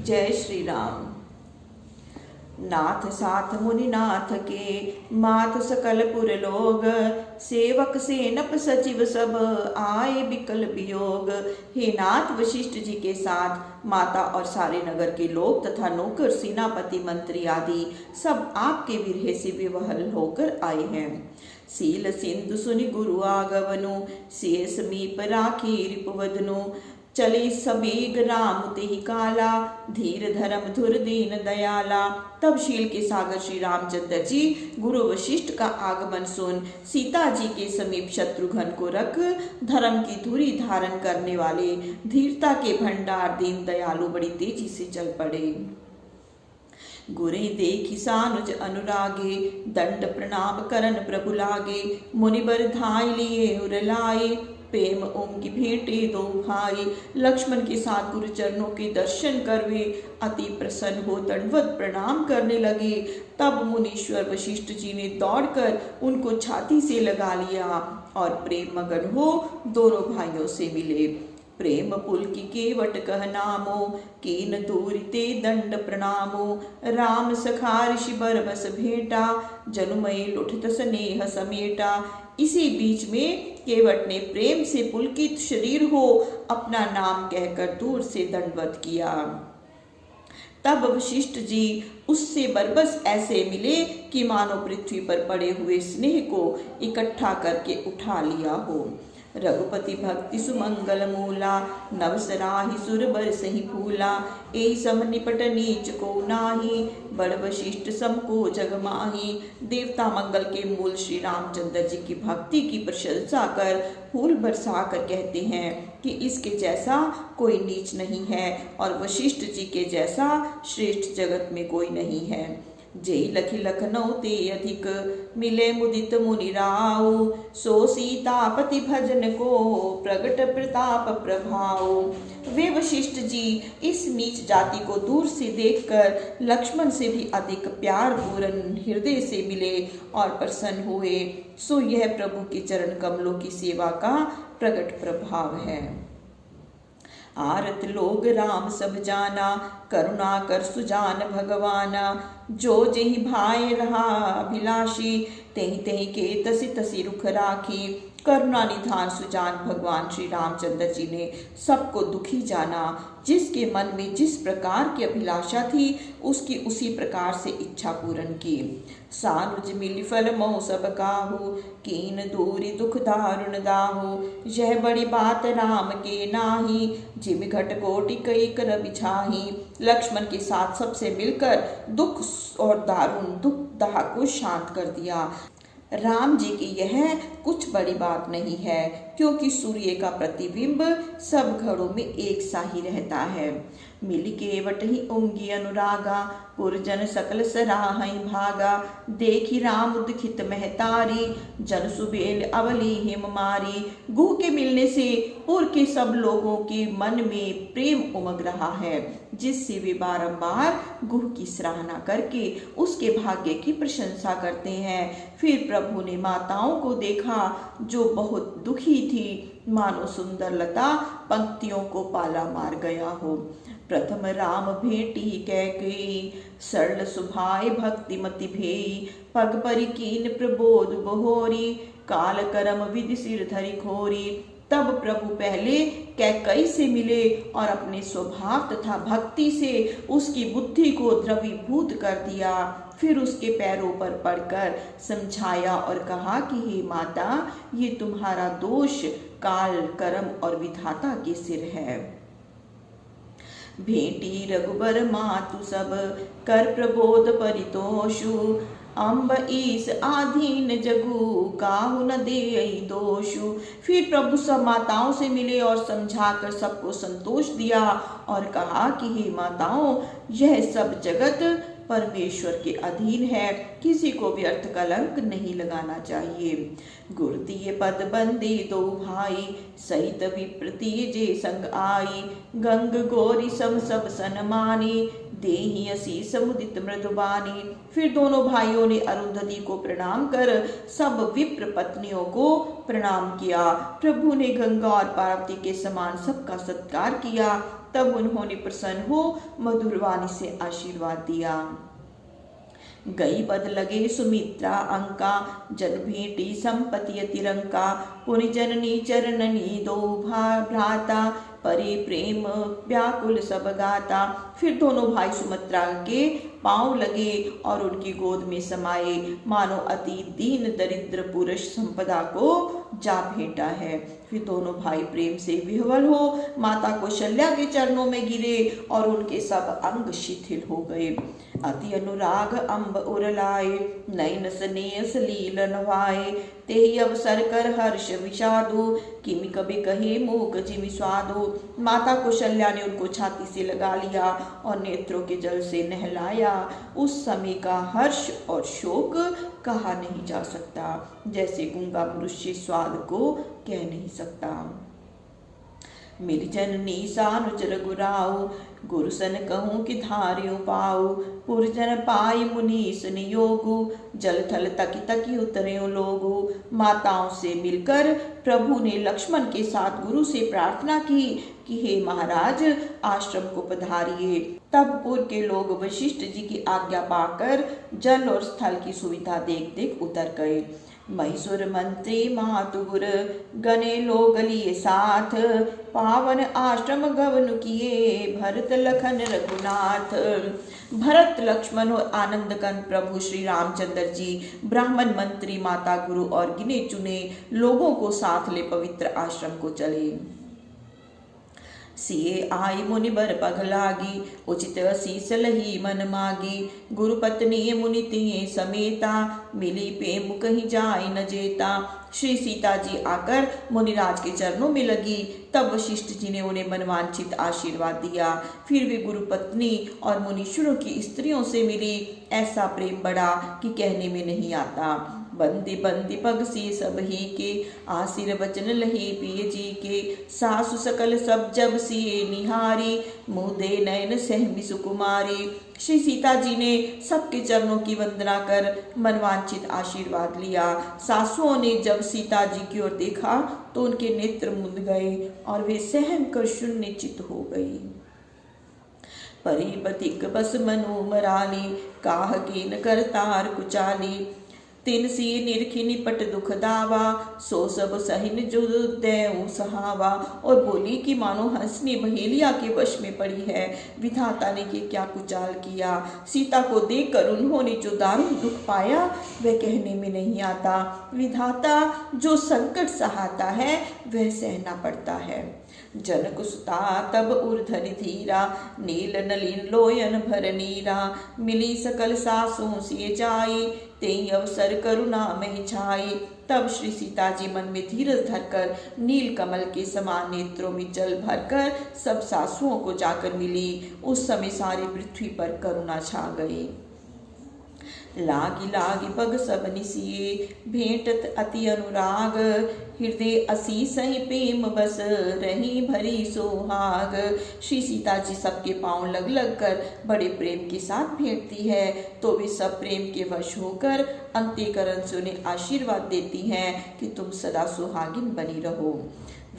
जय श्री राम। नाथ साथ मुनिनाथ के माथ सकल पुर लोग, सेवक सेनप सचिव सब आए बिकल वियोग। हे नाथ, वशिष्ठ जी के साथ माता और सारे नगर के लोग तथा नौकर, सेनापति, मंत्री आदि सब आपके विरह से विवहल होकर आए हैं। सील सिंधु सुनि गुरु आगवनु, से समीप राखी रिपुवदनु। चले सबेग राम तेहि काला, धीर धर्म धुर दीन दयाला। तब शील के सागर श्री रामचंद्र जी गुरु वशिष्ठ का आगमन सुन सीता जी के समीप शत्रुघ्न को रख धर्म की धुरी धारण करने वाले, धीरता के भंडार, दीन दयालु बड़ी तेजी से चल पड़े। गुरे देखि सानुज अनुरागे, दंड प्रणाम करन प्रभु लागे। मुनिबर धाय लिए उर लाए, प्रेम ओम की भेंटे दो भाई। लक्ष्मण के साथ गुरु चरणों के दर्शन कर वे अति प्रसन्न हो दंडवत प्रणाम करने लगे। तब मुनीश्वर वशिष्ठ जी ने दौड़कर उनको छाती से लगा लिया और प्रेम मगन हो दोनों भाइयों से मिले। प्रेम पुलकी केवट कह नामो, कीन दूरि ते दंड प्रणामो। राम सखा ऋषि बर बस भेंटा, जनुमय लुठित स्नेह समेटा। इसी बीच में केवट ने प्रेम से पुलकित शरीर हो अपना नाम कहकर दूर से दंडवत किया। तब वशिष्ठ जी उससे बरबस ऐसे मिले कि मानो पृथ्वी पर पड़े हुए स्नेह को इकट्ठा करके उठा लिया हो। रघुपति भक्ति सुमंगल मूला, नवसराहि सुर बर सही फूला। ए सम निपट नीच को नाही, बड़ वशिष्ठ सम को जग माही। देवता मंगल के मूल श्री रामचंद्र जी की भक्ति की प्रशंसा कर फूल बरसा कर कहते हैं कि इसके जैसा कोई नीच नहीं है और वशिष्ठ जी के जैसा श्रेष्ठ जगत में कोई नहीं है। जय लखि लखनऊ ते अधिक, मिले मुदित मुनि राव। सो सीतापति भजन को, प्रगट प्रताप प्रभाव। वे वशिष्ठ जी इस नीच जाति को दूर से देखकर लक्ष्मण से भी अधिक प्यार पूर्ण हृदय से मिले और प्रसन्न हुए। सो यह प्रभु के चरण कमलों की सेवा का प्रगट प्रभाव है। आरत लोग राम सब जाना, करुणा कर सुजान भगवाना। जो जेहि भाई रहा अभिलाषी, तेहि तेहि के तसि तसि रुख राखी। करुणा निधान सुजान भगवान श्री रामचंद्र जी ने सबको दुखी जाना। जिसके मन में जिस प्रकार की अभिलाषा थी उसकी उसी प्रकार से इच्छा पूर्ण की। सानुज मिलि फल मोह सब काहू, कीन दूरी दुख दारुण दाहू। यह बड़ी बात राम के नाही, जिम घट कोटि कई कर बिछाही। लक्ष्मण के साथ सबसे मिलकर दुख और दारुण दुख दाह को शांत कर दिया। राम जी की यह कुछ बड़ी बात नहीं है, क्योंकि सूर्य का प्रतिबिंब सब घरों में एक सा ही रहता है। मिल केवट ही उंगी अनुरागा, पुरजन सकल सराहई भागा। देखी राम दुखित महतारी, जन सुबेल अवली हिम मारी। गुह के मिलने से पुर के सब लोगों के मन में प्रेम उमग रहा है, जिससे वे बारंबार गुह की सराहना करके उसके भाग्य की प्रशंसा करते हैं। फिर प्रभु ने माताओं को देखा जो बहुत दुखी थी, मानो सुंदर लता पंक्तियों को पाला मार गया हो। प्रथम राम भेटी कैकेयी, सरल सुभाय भक्ति मति भेई। पग परि कीन प्रबोध बहोरी, काल करम विधि सिर धरि खोरी। तब प्रभु पहले कैकेयी से मिले और अपने स्वभाव तथा भक्ति से उसकी बुद्धि को द्रवीभूत कर दिया। फिर उसके पैरों पर पड़कर समझाया और कहा कि हे माता, ये तुम्हारा दोष काल कर्म और विधाता के सिर है। भेटी रघुबर मातु सब, कर प्रबोध परितोषु। अम्ब ईस आधीन जगु, काहु न देई दोषु। फिर प्रभु सब माताओं से मिले और समझाकर सबको संतोष दिया और कहा कि हे माताओं, यह सब जगत परमेश्वर के अधीन है, किसी को व्यर्थ कलंक नहीं लगाना चाहिए। गुरतीय पद बंदी दो भाई, सहित विप्रतीय जे संग आई। गंग गौरी सम सब सनमानी, देहि असीस मुदित मृदुबानी। फिर दोनों भाइयों ने अरुंधति को प्रणाम कर सब विप्र पत्नियों को प्रणाम किया। प्रभु ने गंगा और पार्वती के समान सबका सत्कार किया। तब उन्होंने प्रसन्न हो मधुर वाणी से आशीर्वाद दिया। गई बद लगे सुमित्रा अंका, जन भेटी संपति तिरंका, पुनि जननी चरणनी दो भ्राता, परे प्रेम व्याकुल सब गाता। फिर दोनों भाई सुमित्रा के पांव लगे और उनकी गोद में समाये, मानो अति दीन दरिद्र पुरुष संपदा को जा भेंटा है। फिर दोनों भाई प्रेम से विह्वल हो माता कौशल्या के चरणों में गिरे और उनके सब अंग शिथिल हो गए। अति अनुराग अम्ब उरलाए, नयन स्नेह सलील नवाए, तेहि अवसर कर हर्ष विषादु, किमि कभी कहे मूक जिमि स्वादु। माता कौशल्या ने उनको छाती से लगा लिया और नेत्रों के जल से नहलाया। उस समय का हर्ष और शोक कहा नहीं जा सकता, जैसे गूंगा मनुष्य स्वाद को कह नहीं सकता। मिल जननी सानुज रघुराऊ, गुरु सन कहूँ कि धार्यो पाऊ, पुरजन पाई मुनीस नियोगु, जल थल तकी तकी उतरे लोगु। माताओं से मिलकर प्रभु ने लक्ष्मण के साथ गुरु से प्रार्थना की कि हे महाराज आश्रम को पधारिए। तब पूर्व के लोग वशिष्ठ जी की आज्ञा पाकर जल और स्थल की सुविधा देख देख उतर गए। मैसूर मंत्री मातुगुर गने लोग लिए साथ, पावन आश्रम गवन किए भरत लखन रघुनाथ। भरत लक्ष्मण और आनंदकंद प्रभु श्री रामचंद्र जी ब्राह्मण मंत्री माता गुरु और गिने चुने लोगों को साथ ले पवित्र आश्रम को चले। सिए आई मुनि बर पग लागी, उचित असीस लही मन मागी, गुरु पत्नी मुनि तिये समेता, मिली प्रेम कहीं जाय न जेता। श्री सीता जी आकर मुनिराज के चरणों में लगी, तब वशिष्ठ जी ने उन्हें मनवांछित आशीर्वाद दिया। फिर वे गुरु पत्नी और मुनीश्वरों की स्त्रियों से मिली। ऐसा प्रेम बढ़ा कि कहने में नहीं आता। बंदी बंदी पग सी सब ही के, आसिर वचन लही पिय जी के, सासु सकल सब जब सिए निहारी, मुँह दे नयन सहमी सुकुमारी। श्री सीता जी ने सबके चरणों की वंदना कर मनवांछित आशीर्वाद लिया। सासुओं ने जब सीता जी की ओर देखा तो उनके नेत्र मुंद गए और वे सहम कर शून्य चित्त हो गई। परिपतिक बस मनु मराली, काह कीन कर तार कुचाली, तिन सी निरखी निपट दुख दावा, सो सब सहिन जो देऊ सहावा। और बोली कि मानो हंसनी बहेलिया के वश में पड़ी है, विधाता ने ये क्या कुचाल किया। सीता को देखकर उन्होंने जो दारुण दुख पाया वह कहने में नहीं आता। विधाता जो संकट सहाता है वह सहना पड़ता है। जनक सुता तब उर्धरि धीरा, नील नलिन लोयन भर नीरा, मिली सकल सासों सिए जाई, तेई अवसर करुणा में छाई। तब श्री सीता जी मन में धीरज धरकर नील कमल के समान नेत्रों में जल भरकर सब सासुओं को जाकर मिली। उस समय सारी पृथ्वी पर करुणा छा गई। लागी लागी पग सब निसिए, भेंटत अति अनुराग, हृदय असी सही प्रेम बस रही भरी सोहाग। श्री सीता जी सबके पांव लग लग कर बड़े प्रेम के साथ भेंटती है, तो वे सब प्रेम के वश होकर अंत्यकरण से उन्हें आशीर्वाद देती हैं कि तुम सदा सुहागिन बनी रहो।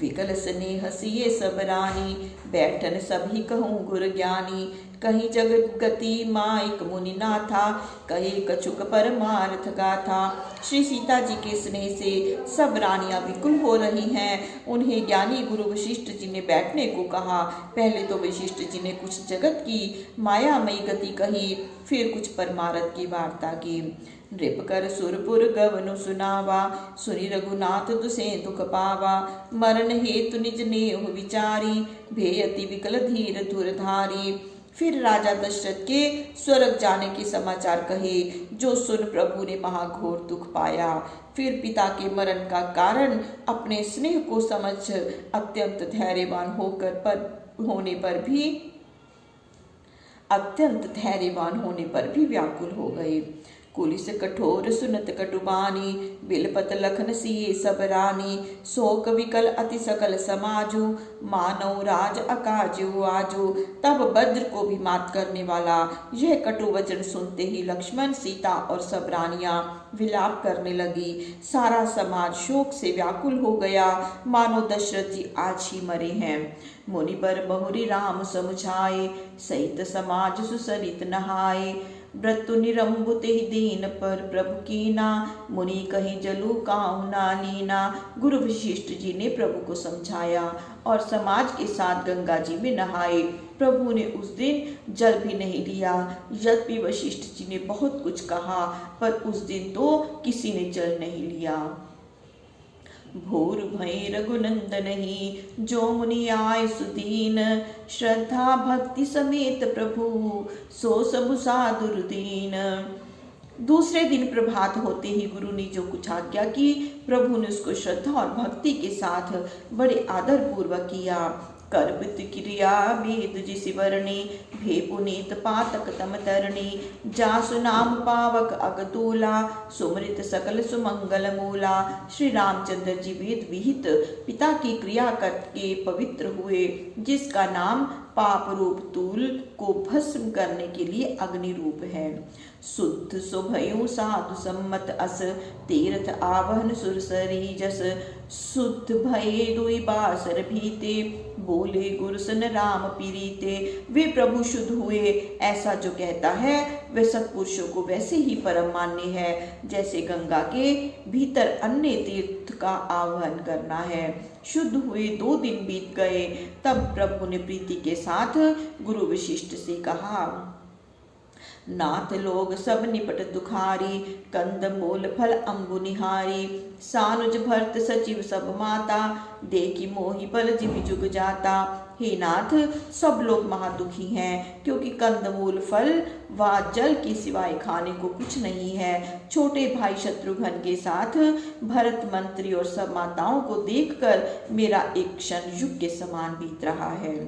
विकल स्नेह सिए सब रानी, बैठन सभी कहूँ गुर ज्ञानी, कहीं जगत गति माइक मुनि नाथा, कहे कछुक परमार्थ गाथा। श्री सीता जी के स्नेह से सब रानियां विकुल हो रही हैं। उन्हें ज्ञानी गुरु वशिष्ठ जी ने बैठने को कहा। पहले तो वशिष्ठ जी ने कुछ जगत की मायामयी गति कही, फिर कुछ परमार्थ की वार्ता की। नृप कर सुरपुर गवनु सुनावा, सुनि रघुनाथ दुसे दुख पावा, मरण हेतु निज नेह विचारी, भेयति विकल धीर धुरधारी। फिर राजा दशरथ के स्वर्ग जाने के समाचार कहे, जो सुन प्रभु ने महाघोर दुख पाया। फिर पिता के मरण का कारण अपने स्नेह को समझ अत्यंत धैर्यवान होने पर भी व्याकुल हो गए। कुलिस कठोर सुनत कटुबानी, बिलपत लखन सिए सब रानी, शोक विकल अति सकल समाजु, मानव राज अकाजु आजु। तब वज्र को भी मात करने वाला यह कटु वचन सुनते ही लक्ष्मण, सीता और सब रानियां विलाप करने लगी। सारा समाज शोक से व्याकुल हो गया, मानो दशरथ जी आज ही मरे हैं। मुनि बर बहुरी राम समुझाए, सहित समाज सुसरित नहाए। व्रतु निरंबुत ही दीन पर प्रभु कीना, मुनि कहीं जलू काहू ना लीना। गुरु वशिष्ठ जी ने प्रभु को समझाया और समाज के साथ गंगा जी में नहाए। प्रभु ने उस दिन जल भी नहीं लिया। यद्यपि वशिष्ठ जी ने बहुत कुछ कहा, पर उस दिन तो किसी ने जल नहीं लिया। भूर भई रघुनंदन ही, जो मुनि आए सुदीन। श्रद्धा भक्ति समेत प्रभु, सो सब साधुर दीन। दूसरे दिन प्रभात होते ही गुरु ने जो कुछ आज्ञा की, प्रभु ने उसको श्रद्धा और भक्ति के साथ बड़े आदर पूर्वक किया। करबित क्रिया वेद जिसि वर्णी, भे पुनीत पातक तम तरणी। जासु नाम पावक अगतूला, सुमृत सकल सुमंगल मूला। श्री रामचंद्र जी वेद विहित पिता की क्रिया करके पवित्र हुए, जिसका नाम पाप रूप तूल को भस्म करने के लिए अग्नि रूप है। शुद्ध सुभयु साधु सम्मत अस, तीर्थ आवहन सुरसरी जस। शुद्ध भये दुई बासर भीते, बोले गुरसन राम पीरीते। वे प्रभु शुद्ध हुए, ऐसा जो कहता है वे सत्पुरुषों को वैसे ही परम मान्य है, जैसे गंगा के भीतर अन्य तीर्थ का आह्वान करना है। शुद्ध हुए 2 दिन बीत गए, तब प्रभु ने प्रीति के साथ गुरु वशिष्ठ से कहा, नाथ लोग सब निपट दुखारी, कंद मूल फल अम्बु निहारी। सानुज भरत सचिव सब माता, देखी मोहि बल जिमि जुग जाता। हे नाथ, सब लोग महादुखी हैं, क्योंकि कंदमूल फल व जल के सिवाय खाने को कुछ नहीं है। छोटे भाई शत्रुघ्न के साथ भरत मंत्री और सब माताओं को देखकर मेरा एक क्षण युग के समान बीत रहा है।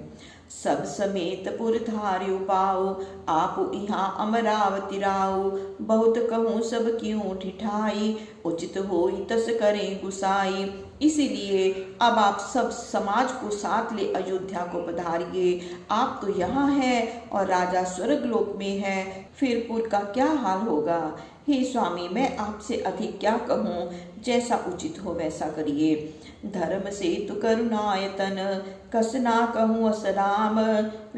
सब समेत पुर धार्यो पाओ, आपो इहाँ अमरावती राओ। बहुत कहूँ सब क्यों ठिठाई, उचित होई तस करें गुसाई। इसीलिए अब आप सब समाज को साथ ले अयोध्या को पधारिए। आप तो यहाँ हैं और राजा स्वर्गलोक में है, फिर पुर का क्या हाल होगा। हे स्वामी, मैं आपसे अधिक क्या कहूँ, जैसा उचित हो वैसा करिए। धर्म सेतु करुणायतन, कस ना कहूँ असराम।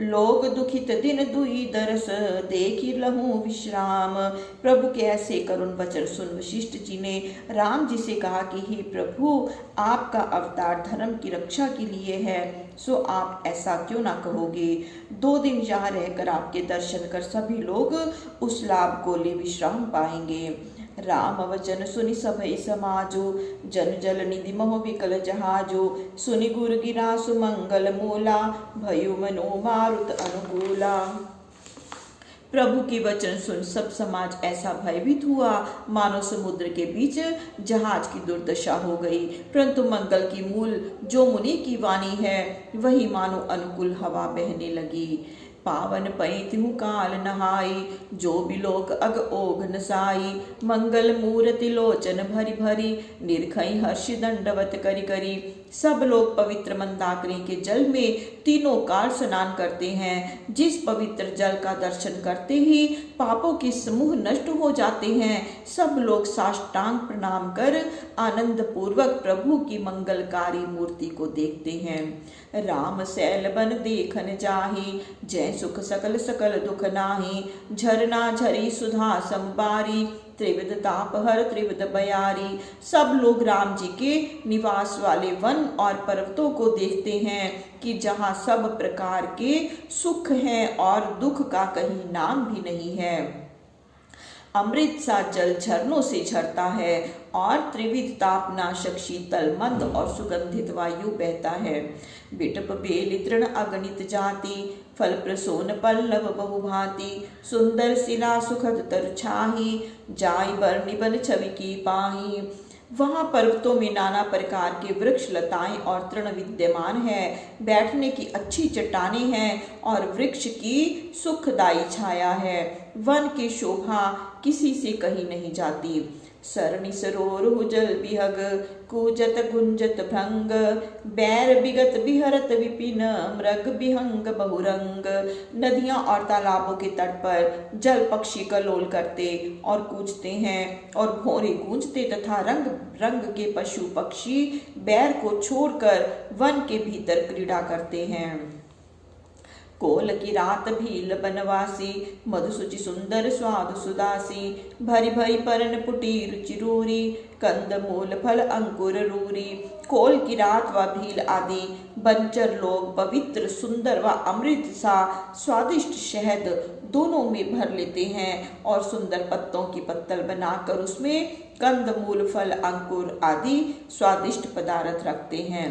लोग दुखित दिन दुई दरस, देखी लहूँ विश्राम। प्रभु के ऐसे करुण वचन सुन वशिष्ठ जी ने राम जी से कहा कि हे प्रभु, आपका अवतार धर्म की रक्षा के लिए है, सो आप ऐसा क्यों ना कहोगे। 2 दिन यहाँ रहकर आपके दर्शन कर सभी लोग उस लाभ को ले विश्राम पाएंगे। राम वचन सुनि सभै समाजो, जन जल निधि मोह विकल जहाजो। सुनि गुर गिरा सुमंगल मूला, भयो मनो मारुत अनुकूला। प्रभु के वचन सुन सब समाज ऐसा भयभीत हुआ, मानो समुद्र के बीच जहाज की दुर्दशा हो गई। परंतु मंगल की मूल जो मुनि की वाणी है, वही मानो अनुकूल हवा बहने लगी। पावन पैतिहु काल नहाई, जो बिलोक अग ओघ नसाई। मंगल मूर्ति लोचन भरी भरी, निर्खई हर्ष दंडवत करी करी। सब लोग पवित्र मंदाकिनी के जल में तीनों काल स्नान करते हैं। जिस पवित्र जल का दर्शन करते ही पापों के समूह नष्ट हो जाते हैं। सब लोग साष्टांग प्रणाम कर आनंद पूर्वक प्रभु की मंगलकारी मूर्ति को देखते हैं। राम सैल बन देखन जाहि, जय सुख सकल सकल दुख नाही। झरना झरी सुधा संबारी, त्रिविध ताप हर त्रिविध बयारी। सब लोग राम जी के निवास वाले वन और पर्वतों को देखते हैं कि जहाँ सब प्रकार के सुख हैं और दुख का कहीं नाम भी नहीं है। अमृत सा जल झरनों से झरता है और त्रिविध ताप नाशक शीतल मंद और सुगंधित वायु बहता है। बिटप बेल तृण अगणित जाति, फल प्रसोन पल्लव बहुभांति। सुंदर शिला सुखद तरु छाही, जाय बर निबन छवि की पाही। वहाँ पर्वतों में नाना प्रकार के वृक्ष लताएं और तृण विद्यमान है। बैठने की अच्छी चट्टानें हैं और वृक्ष की सुखदायी छाया है। वन की शोभा किसी से कही नहीं जाती। सरणी सरोरुह जल बिहग कूजत गुंजत भ्रंग बैर बिगत बिहरत विपिन मृग बिहंग बहुरंग। नदियां और तालाबों के तट पर जल पक्षी कलोल करते और कूजते हैं और भौरे गूंजते तथा रंग रंग के पशु पक्षी बैर को छोड़कर वन के भीतर क्रीड़ा करते हैं। कोल की रात भील बनवासी मधुसुचि सुंदर स्वाद सुदासी भरी भरी परन पुटी रुचि रूरी कंद मूल फल अंकुर रूरी। कोल की रात व भील आदि बंचर लोग पवित्र सुंदर व अमृत सा स्वादिष्ट शहद दोनों में भर लेते हैं और सुंदर पत्तों की पत्तल बनाकर उसमें कंद मूल फल अंकुर आदि स्वादिष्ट पदार्थ रखते हैं।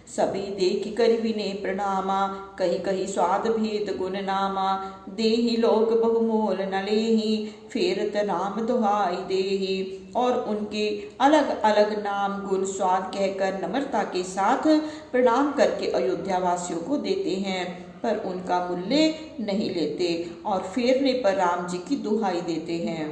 सभी देख कर विने प्रणामा कही कही स्वाद भेद गुण नामा देहि लोग बहुमोल न लेहि फेरत राम दुहाई देहि। और उनके अलग अलग नाम गुण स्वाद कहकर नम्रता के साथ प्रणाम करके अयोध्या वासियों को देते हैं पर उनका मूल्य नहीं लेते और फेरने पर राम जी की दुहाई देते हैं।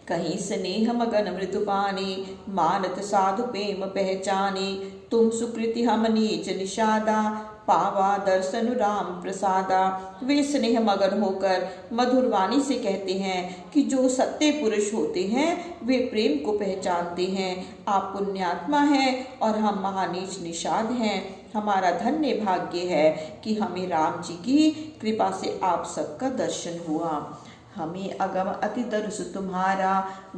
कहीं स्नेह मगन मृदुपानी मानत साधु प्रेम पहचानी तुम सुकृति हम नीच निषादा पावा दर्शन राम प्रसादा। वे स्नेह मगन होकर मधुर वाणी से कहते हैं कि जो सत्य पुरुष होते हैं वे प्रेम को पहचानते हैं। आप पुण्यात्मा हैं और हम महानीच निषाद हैं। हमारा धन्य भाग्य है कि हमें राम जी की कृपा से आप सबका दर्शन हुआ। हमें अगम अति दरुस तुम्हारा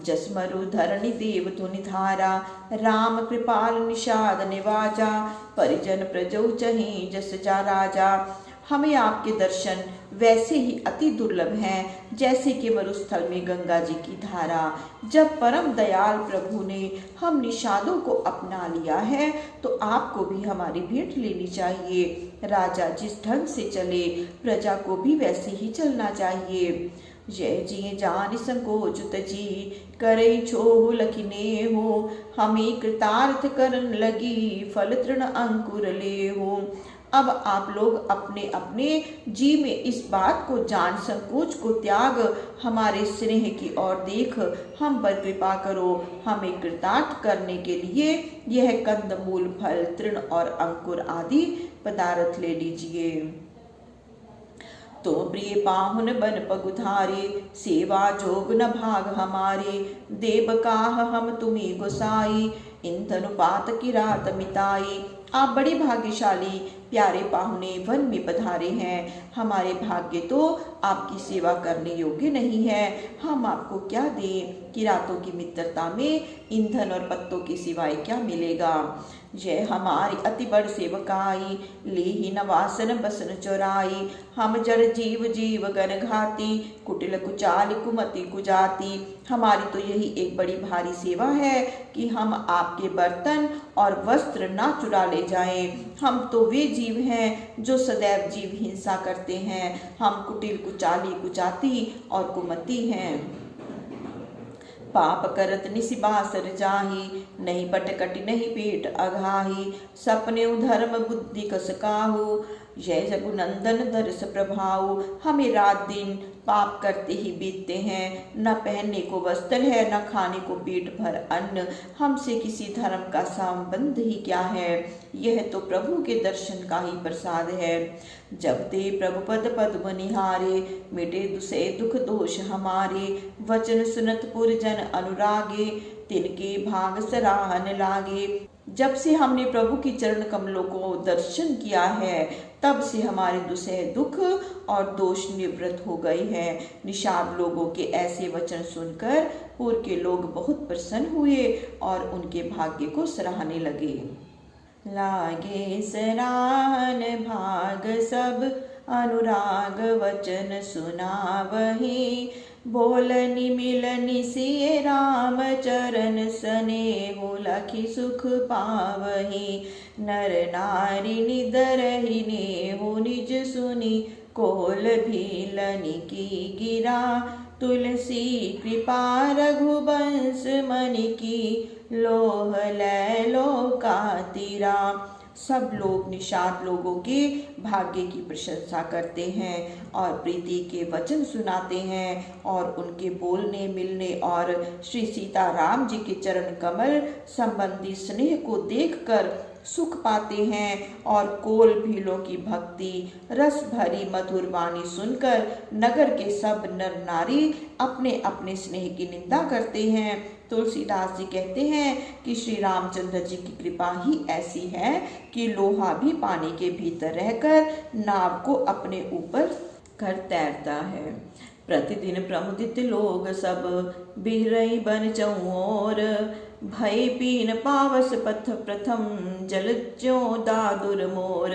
जसमरु धरणि देव तुनि धारा राम कृपाल निषाद निवाजा परिजन प्रजौ चहि जस जा राजा। हमें आपके दर्शन वैसे ही अति दुर्लभ हैं जैसे कि मरुस्थल में गंगा जी की धारा। जब परम दयाल प्रभु ने हम निषादों को अपना लिया है तो आपको भी हमारी भेंट लेनी चाहिए। राजा जिस ढंग से चले प्रजा को भी वैसे ही चलना चाहिए। जय जी जान संकोच तजी करे छोहु लखिने हो हमें कृतार्थ करन लगी फल तृण अंकुर ले हो। अब आप लोग अपने अपने जी में इस बात को जान संकोच को त्याग हमारे स्नेह की ओर देख हम पर कृपा करो। हमें कृतार्थ करने के लिए यह कंद मूल फल तृण और अंकुर आदि पदार्थ ले लीजिए। तो प्रिय पाहुन बन पगुधारे सेवा जोग न भाग हमारे देव काह हम तुम्हें गुसाई इन तनुपात की रात मिताई। आप बड़े भाग्यशाली प्यारे पाहुने वन में पधारे हैं। हमारे भाग्य तो आपकी सेवा करने योग्य नहीं है। हम आपको क्या दें कि रातों की मित्रता में ईंधन और पत्तों के सिवाय क्या मिलेगा। जय हमारी अति बड़ सेवकाई ले ही नवासन बसन चौराई हम जड़ जीव जीव गन घाती कुटिल कुचाल कुमति कुजाती। हमारी तो यही एक बड़ी भारी सेवा है कि हम आपके बर्तन और वस्त्र ना चुरा ले जाएं। हम तो वे जीव हैं जो सदैव जीव हिंसा करते हैं। हम कुटिल कुचाली कुचाती और कुमति हैं। पाप करत निसिबासर जाही नहीं पटकटि नहीं पेट अघाही सपने धर्म बुद्धि कस काहू जय जगुनंदन दर्श प्रभाऊ। हमें रात दिन पाप करते ही बीतते हैं। न पहनने को वस्त्र है न खाने को पेट भर अन्न। हमसे किसी धर्म का संबंध ही क्या है। यह तो प्रभु के दर्शन का ही प्रसाद है। जब ते प्रभु पद पद्म निहारे मिटे दुसे दुख दोष हमारे वचन सुनत पुरजन अनुरागे तिनके भाग सराहन लागे। जब से हमने प्रभु की चरण कमलों को दर्शन किया है तब से हमारे दुसह दुख और दोष निवृत्त हो गए हैं। निषाद लोगों के ऐसे वचन सुनकर पूर्व के लोग बहुत प्रसन्न हुए और उनके भाग्य को सराहने लगे। लागे सराहन भाग सब अनुराग वचन सुनावही बोलनि मिलनि सिय राम चरण स्नेहु लखि सुख पावही नर नारी निदरहि नेहु निज सुनि कोल भीलनि की गिरा तुलसी कृपा रघुवंश मनि की लोह लै लोका तीरा। सब लोग निषाद लोगों के भाग्य की प्रशंसा करते हैं और प्रीति के वचन सुनाते हैं और उनके बोलने मिलने और श्री सीताराम जी के चरण कमल संबंधी स्नेह को देखकर सुख पाते हैं और कोल भीलों की भक्ति रस भरी मधुर वाणी सुनकर नगर के सब नर नारी अपने अपने स्नेह की निंदा करते हैं। तुलसीदास जी कहते हैं कि श्री रामचंद्र जी की कृपा ही ऐसी है कि लोहा भी पानी के भीतर रहकर नाव को अपने ऊपर कर तैरता है। प्रतिदिन प्रमुदित लोग सब बिहरई बन चौर, भय पीन पावस पथ प्रथम जल ज्यों दादुर मोर।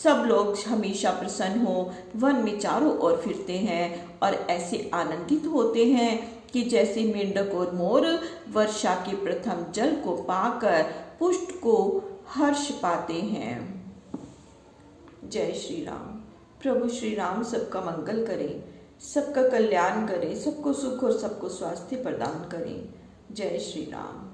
सब लोग हमेशा प्रसन्न हो वन में चारों ओर फिरते हैं और ऐसे आनंदित होते हैं कि जैसे मेंढक और मोर वर्षा के प्रथम जल को पाकर पुष्ट को हर्ष पाते हैं। जय श्री राम। प्रभु श्री राम सबका मंगल करें, सबका कल्याण करें, सबको सुख और सबको स्वास्थ्य प्रदान करें। जय श्री राम।